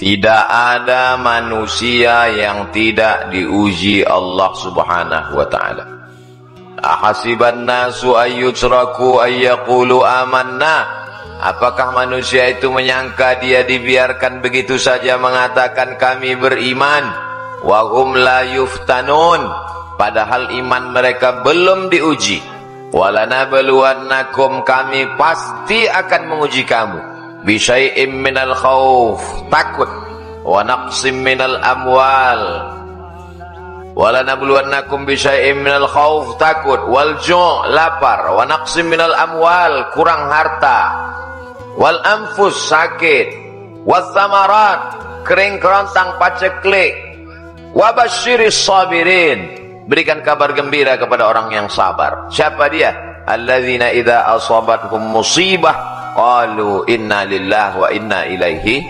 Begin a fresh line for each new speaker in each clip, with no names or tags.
Tidak ada manusia yang tidak diuji Allah Subhanahu wa ta'ala. Ahasiban nasu ayyutraku ayyaqulu amanna. Apakah manusia itu menyangka dia dibiarkan begitu saja mengatakan kami beriman? Wa hum la yuftanun. Padahal iman mereka belum diuji. Walanabluwannakum, kami pasti akan menguji kamu. Bisyai'im minal khauf, takut. Wa naqsim minal amwal. Walanabluwannakum bisyai'im minal khauf, takut. Wal ju', lapar. Wa naqsim minal amwal, kurang harta. Wal anfus, sakit. Wal thamarat, kering kerontang paceklik. Wa basyiris sabirin, berikan kabar gembira kepada orang yang sabar. Siapa dia? Alladzina idza asabathum musibah qalu inna lillahi wa inna ilaihi.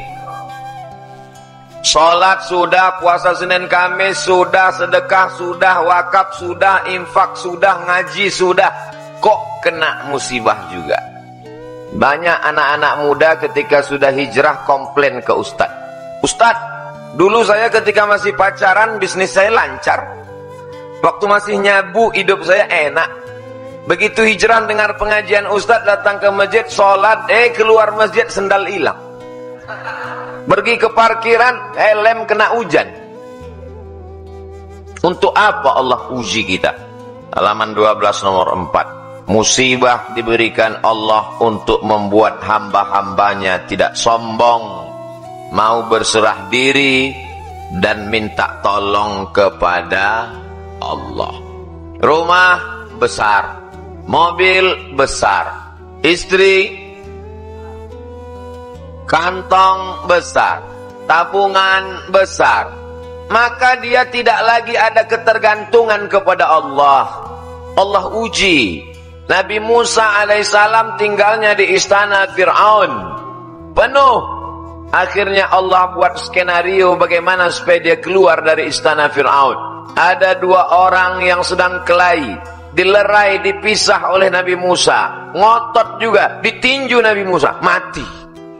Salat sudah, puasa Senin Kamis sudah, sedekah sudah, wakaf sudah, infak sudah, ngaji sudah, kok kena musibah juga. Banyak anak-anak muda ketika sudah hijrah komplain ke ustadz. Ustadz, dulu saya ketika masih pacaran bisnis saya lancar. Waktu masih nyabu hidup saya enak. Begitu hijrah dengar pengajian ustadz, datang ke masjid, sholat, keluar masjid sendal hilang. Pergi ke parkiran, helm kena hujan. Untuk apa Allah uji kita? Halaman 12 nomor 4. Musibah diberikan Allah untuk membuat hamba-hambanya tidak sombong, mau berserah diri dan minta tolong kepada Allah. Rumah besar, mobil besar, istri, kantong besar, tabungan besar, maka dia tidak lagi ada ketergantungan kepada Allah. Allah uji. Nabi Musa alaihissalam tinggalnya di istana Fir'aun, penuh. Akhirnya Allah buat skenario bagaimana supaya dia keluar dari istana Fir'aun. Ada dua orang yang sedang kelahi, dilerai, dipisah oleh Nabi Musa. Ngotot juga, ditinju Nabi Musa, mati.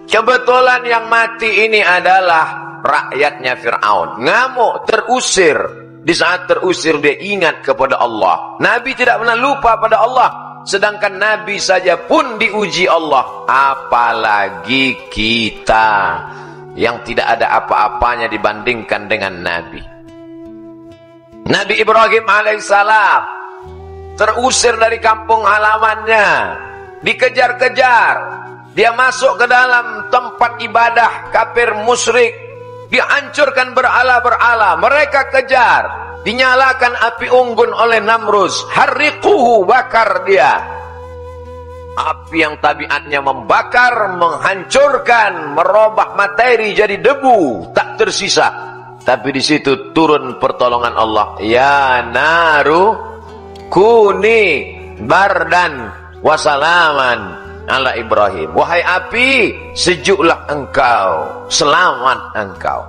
Kebetulan yang mati ini adalah rakyatnya Fir'aun. Ngamuk, terusir. Di saat terusir dia ingat kepada Allah. Nabi tidak pernah lupa pada Allah. Sedangkan Nabi saja pun diuji Allah, apalagi kita yang tidak ada apa-apanya dibandingkan dengan Nabi. Nabi Ibrahim alaihissalam terusir dari kampung halamannya, dikejar-kejar. Dia masuk ke dalam tempat ibadah kafir musyrik, dihancurkan berhala-berhala. Mereka kejar, dinyalakan api unggun oleh Namrus, harriquhu, bakar dia. Api yang tabiatnya membakar, menghancurkan, merubah materi jadi debu, tak tersisa. Tapi di situ turun pertolongan Allah. Ya naru kuni bardan wasalaman ala Ibrahim. Wahai api, sejuklah engkau, selamat engkau.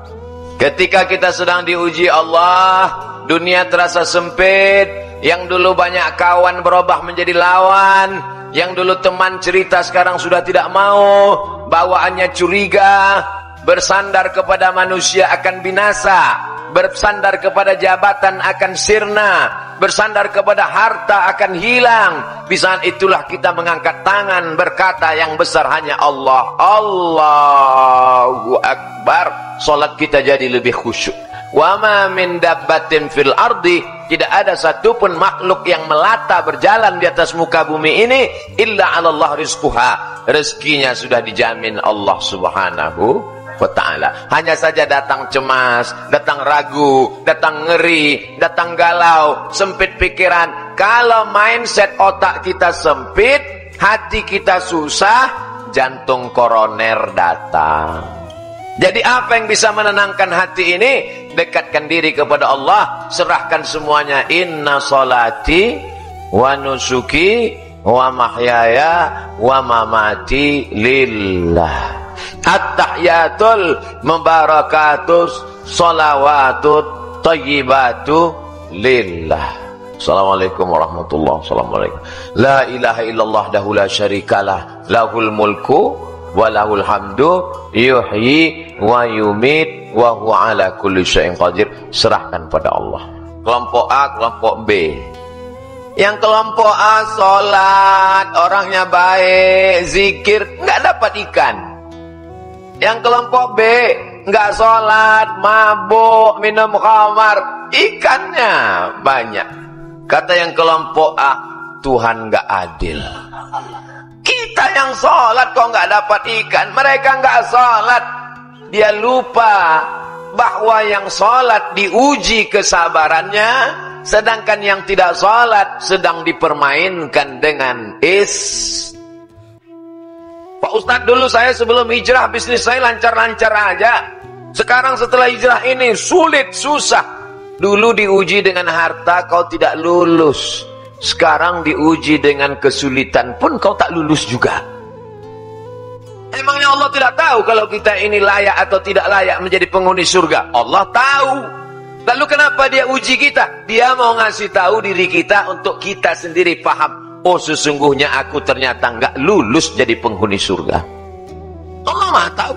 Ketika kita sedang diuji Allah, dunia terasa sempit. Yang dulu banyak kawan berubah menjadi lawan. Yang dulu teman cerita sekarang sudah tidak mau. Bawaannya curiga. Bersandar kepada manusia akan binasa. Bersandar kepada jabatan akan sirna. Bersandar kepada harta akan hilang. Di saat itulah kita mengangkat tangan berkata yang besar hanya Allah. Allahu Akbar. Salat kita jadi lebih khusyuk. Wa ma min dabbatin fil ardi, tidak ada satupun makhluk yang melata berjalan di atas muka bumi ini illa 'ala Allah rizquha. Rezekinya sudah dijamin Allah Subhanahu wa ta'ala. Hanya saja datang cemas, datang ragu, datang ngeri, datang galau, sempit pikiran. Kalau mindset otak kita sempit, hati kita susah, jantung koroner datang. Jadi apa yang bisa menenangkan hati ini? Dekatkan diri kepada Allah, serahkan semuanya. Inna salati wa nusuki wa mahyaya wa mamati lillah. At-tahiyatul mubarakatus salawatut thayyibatu lillah. Assalamualaikum warahmatullahi wabarakatuh. La ilaha illallah dahu la syarikalah, lahul mulku walahul hamdu yuhyi wa yumit wa huwa ala kulli syai'in qadir. Serahkan pada Allah. Kelompok A, kelompok B. Yang kelompok A sholat, orangnya baik, zikir, nggak dapat ikan. Yang kelompok B nggak sholat, mabuk, minum khamar, ikannya banyak. Kata yang kelompok A, Tuhan nggak adil. Kita yang sholat kok nggak dapat ikan, mereka nggak sholat. Dia lupa bahwa yang sholat diuji kesabarannya, sedangkan yang tidak sholat sedang dipermainkan dengan Pak Ustadz, dulu saya sebelum hijrah bisnis saya lancar-lancar aja. Sekarang setelah hijrah ini sulit, susah. Dulu diuji dengan harta kau tidak lulus. Sekarang diuji dengan kesulitan pun kau tak lulus juga. Emangnya Allah tidak tahu kalau kita ini layak atau tidak layak menjadi penghuni surga? Allah tahu. Lalu kenapa dia uji kita? Dia mau ngasih tahu diri kita untuk kita sendiri paham. Oh, sesungguhnya aku ternyata nggak lulus jadi penghuni surga. Allah Maha tahu.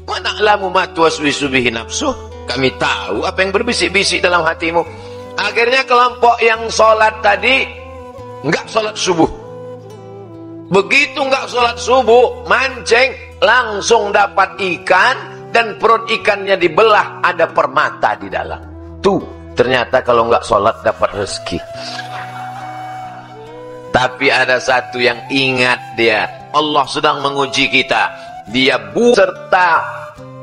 Wa na'lamu ma tuwaswisu bihi nafsuh. Kami tahu apa yang berbisik-bisik dalam hatimu. Akhirnya kelompok yang sholat tadi nggak sholat subuh. Begitu nggak sholat subuh, mancing, langsung dapat ikan dan perut ikannya dibelah, ada permata di dalam. Tuh, ternyata kalau nggak sholat dapat rezeki. Tapi ada satu yang ingat dia, Allah sedang menguji kita. Dia serta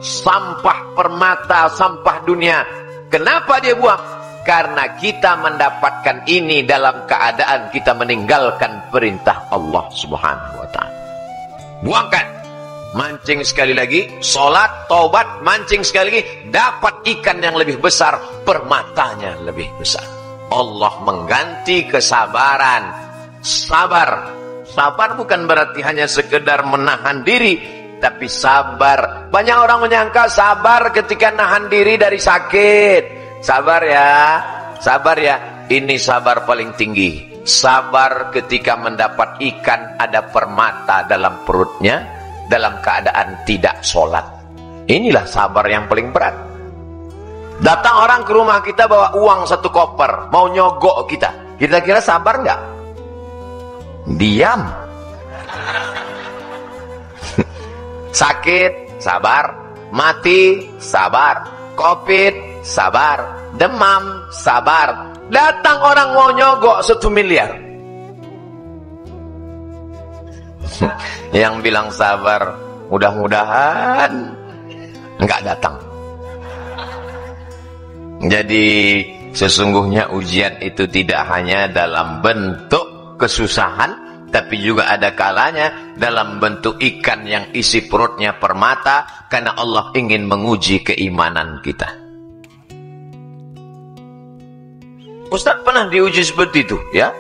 sampah permata, sampah dunia. Kenapa dia buang? Karena kita mendapatkan ini dalam keadaan kita meninggalkan perintah Allah Subhanahu wa ta'ala. Buangkan. Mancing sekali lagi, sholat, taubat, mancing sekali lagi, dapat ikan yang lebih besar, permatanya lebih besar. Allah mengganti kesabaran. Sabar. Sabar bukan berarti hanya sekedar menahan diri, tapi sabar. Banyak orang menyangka sabar ketika nahan diri dari sakit. Sabar ya, sabar ya. Ini sabar paling tinggi. Sabar ketika mendapat ikan ada permata dalam perutnya, dalam keadaan tidak sholat. Inilah sabar yang paling berat. Datang orang ke rumah kita bawa uang 1 koper, mau nyogok kita. Kira-kira sabar nggak? Diam. Sakit, sabar. Mati, sabar. Covid, sabar. Demam, sabar. Datang orang mau nyogok 1 miliar. Yang bilang sabar, mudah-mudahan nggak datang. Jadi sesungguhnya ujian itu tidak hanya dalam bentuk kesusahan, tapi juga ada kalanya dalam bentuk ikan yang isi perutnya permata, karena Allah ingin menguji keimanan kita. Ustaz pernah diuji seperti itu ya.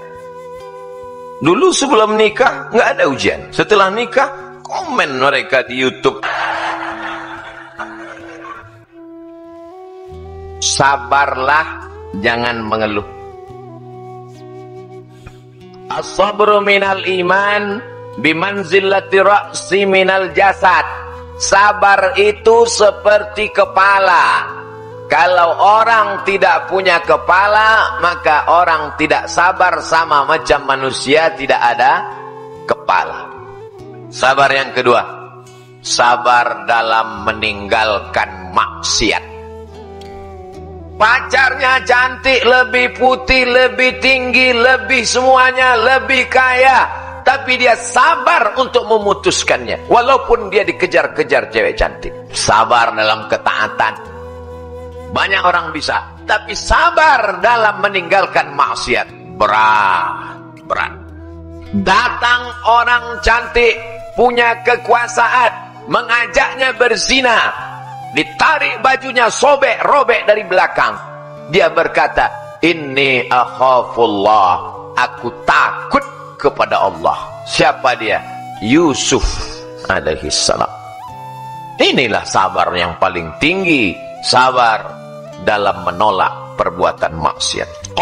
Dulu sebelum nikah nggak ada ujian, setelah nikah komen mereka di YouTube. Sabarlah, jangan mengeluh. As-sabru minal iman bimanzilati ra'si minal jasad. Sabar itu seperti kepala. Kalau orang tidak punya kepala, maka orang tidak sabar, sama macam manusia tidak ada kepala. Sabar yang kedua, sabar dalam meninggalkan maksiat. Pacarnya cantik, lebih putih, lebih tinggi, lebih semuanya, lebih kaya, tapi dia sabar untuk memutuskannya walaupun dia dikejar-kejar cewek cantik. Sabar dalam ketaatan. Banyak orang bisa, tapi sabar dalam meninggalkan maksiat berat. Datang orang cantik, punya kekuasaan, mengajaknya berzina, ditarik bajunya, sobek-robek dari belakang. Dia berkata, inni akhafullah, aku takut kepada Allah. Siapa dia? Yusuf alaihissalam. Inilah sabar yang paling tinggi. Sabar dalam menolak perbuatan maksiat.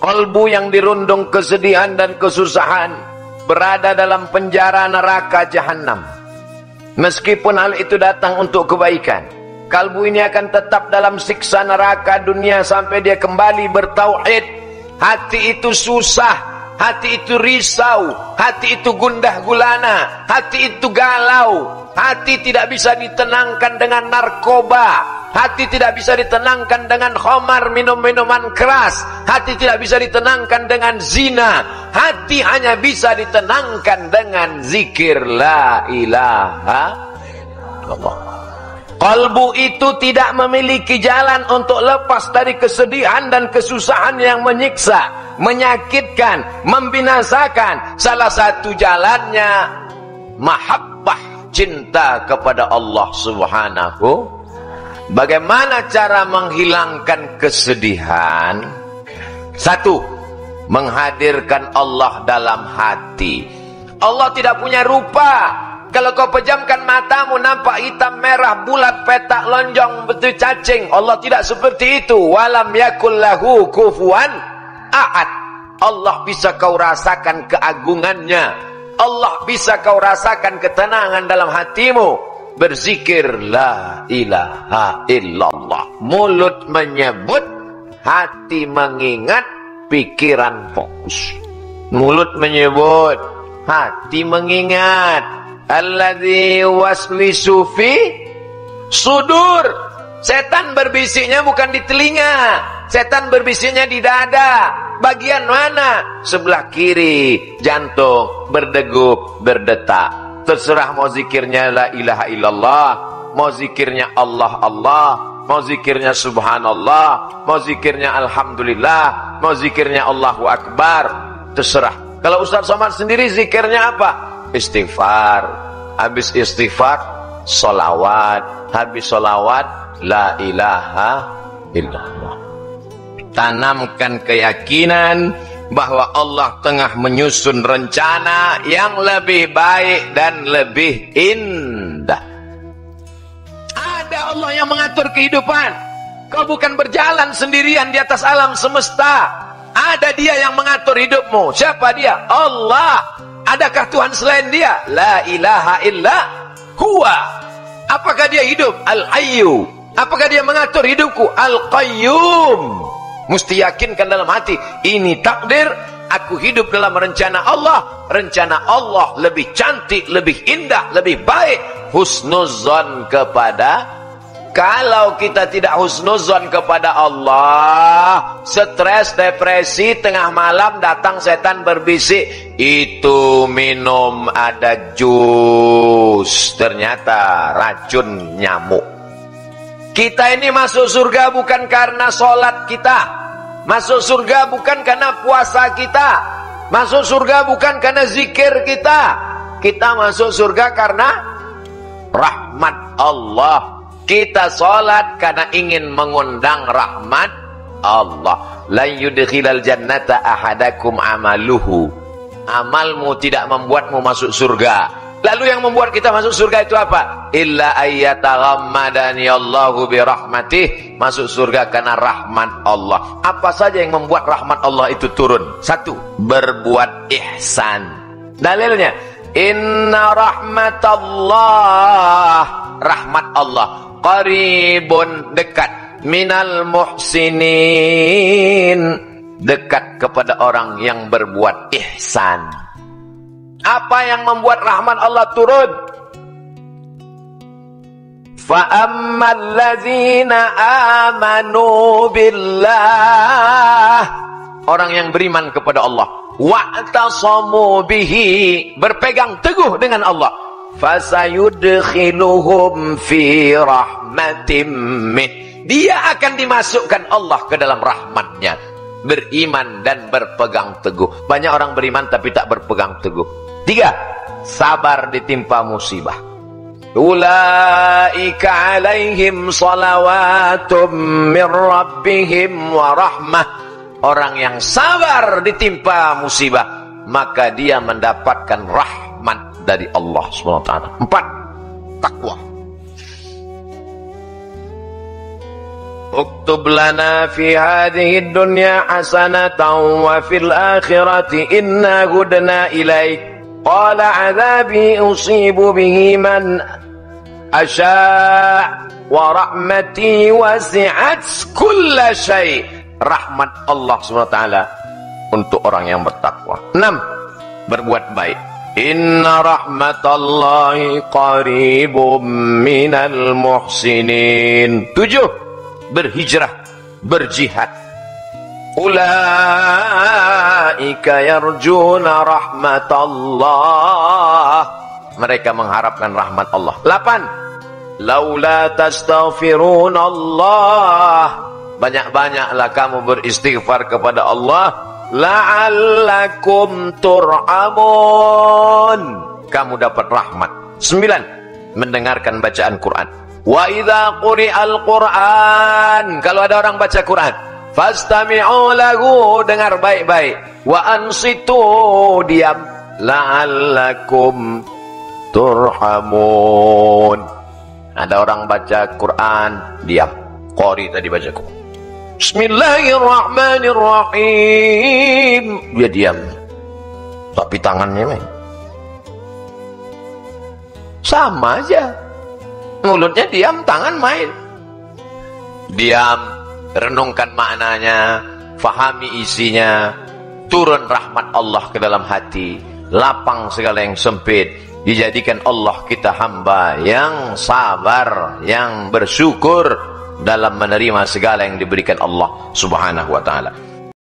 Qalbu yang dirundung kesedihan dan kesusahan, berada dalam penjara neraka jahanam. Meskipun hal itu datang untuk kebaikan, kalbu ini akan tetap dalam siksa neraka dunia sampai dia kembali bertauhid. Hati itu susah, hati itu risau, hati itu gundah gulana, hati itu galau. Hati tidak bisa ditenangkan dengan narkoba, hati tidak bisa ditenangkan dengan khamar, minum-minuman keras, hati tidak bisa ditenangkan dengan zina, hati hanya bisa ditenangkan dengan zikir la ilaha illallah. Kalbu itu tidak memiliki jalan untuk lepas dari kesedihan dan kesusahan yang menyiksa, menyakitkan, membinasakan. Salah satu jalannya mahabbah, cinta kepada Allah Subhanahu. Bagaimana cara menghilangkan kesedihan? Satu, menghadirkan Allah dalam hati. Allah tidak punya rupa. Kalau kau pejamkan matamu nampak hitam, merah, bulat, petak, lonjong, betul cacing. Allah tidak seperti itu. Walam yakul lahu kufuwan ahad. Allah bisa kau rasakan keagungannya. Allah bisa kau rasakan ketenangan dalam hatimu. Berzikir la ilaha illallah. Mulut menyebut, hati mengingat, pikiran fokus. Mulut menyebut, hati mengingat. Alladzi waswisu fi sudur. Setan berbisiknya bukan di telinga, setan berbisiknya di dada. Bagian mana? Sebelah kiri, jantung berdegup, berdetak. Terserah mau zikirnya la ilaha illallah, mau zikirnya Allah Allah, mau zikirnya subhanallah, mau zikirnya alhamdulillah, mau zikirnya Allahu akbar. Terserah. Kalau Ustaz Somad sendiri zikirnya apa? Istighfar. Habis istighfar, solawat. Habis solawat, la ilaha illallah. Tanamkan keyakinan bahwa Allah tengah menyusun rencana yang lebih baik dan lebih indah. Ada Allah yang mengatur kehidupan. Kau bukan berjalan sendirian di atas alam semesta. Ada Dia yang mengatur hidupmu. Siapa Dia? Allah. Adakah Tuhan selain Dia? La ilaha illa huwa. Apakah Dia hidup? Al-Hayyu. Apakah Dia mengatur hidupku? Al-Qayyum. Mesti yakinkan dalam hati, ini takdir, aku hidup dalam rencana Allah. Rencana Allah lebih cantik, lebih indah, lebih baik. Husnuzon kepada. Kalau kita tidak husnuzon kepada Allah, stres, depresi, tengah malam datang setan berbisik, itu minum ada jus, ternyata racun nyamuk. Kita ini masuk surga bukan karena sholat kita. Masuk surga bukan karena puasa kita. Masuk surga bukan karena zikir kita. Kita masuk surga karena rahmat Allah. Kita sholat karena ingin mengundang rahmat Allah. La yudkhilal jannata ahadakum amaluhu. Amalmu tidak membuatmu masuk surga. Lalu yang membuat kita masuk surga itu apa? Illa ayyataghammadani Allahu birahmatih. Masuk surga karena rahmat Allah. Apa saja yang membuat rahmat Allah itu turun? Satu, berbuat ihsan. Dalilnya, inna rahmatallah, rahmat Allah qaribun, dekat, minal muhsinin, dekat kepada orang yang berbuat ihsan. Apa yang membuat rahmat Allah turun? Fa'ammal ladzina amanu billah, orang yang beriman kepada Allah, wa'tasamu bihi, berpegang teguh dengan Allah, fasayudkhiluhum fi rahmatim min, dia akan dimasukkan Allah ke dalam rahmatnya. Beriman dan berpegang teguh. Banyak orang beriman tapi tak berpegang teguh. Tiga, sabar ditimpa musibah. Ulaika alaihim salawatum min rabbihim wa rahmah. Orang yang sabar ditimpa musibah, maka dia mendapatkan rahmat dari Allah SWT. Empat, takwa. Uktub lana fi hadhihi dunya hasanatan wa fil akhirati inna hudna ilaik. qala adzabi usibu bihi man asya' wa rahmati wasi'at kulla syai'. Rahmat Allah SWT untuk orang yang bertakwa. 6. Berbuat baik. Inna rahmatallahi qaribum minal muhsinin. 7. Berhijrah, berjihad. Ulaika yarjuna rahmatallah. Mereka mengharapkan rahmat Allah. 8. Laula tastaghfirunallah. Banyak-banyaklah kamu beristighfar kepada Allah. La'allakum turhamun. Kamu dapat rahmat. 9. Mendengarkan bacaan Quran. Wa idza quri'al Quran. Kalau ada orang baca Quran, fastami'u lahu, dengar baik-baik. Wa ansitu, diam. La'allakum turhamun. Ada orang baca Quran, diam. Qari tadi baca Quran. Bismillahirrahmanirrahim. Dia diam. Tapi tangannya sama aja. Mulutnya diam, tangan main. Diam, renungkan maknanya, fahami isinya, turun rahmat Allah ke dalam hati, lapang segala yang sempit. Dijadikan Allah kita hamba yang sabar, yang bersyukur dalam menerima segala yang diberikan Allah Subhanahu wa ta'ala.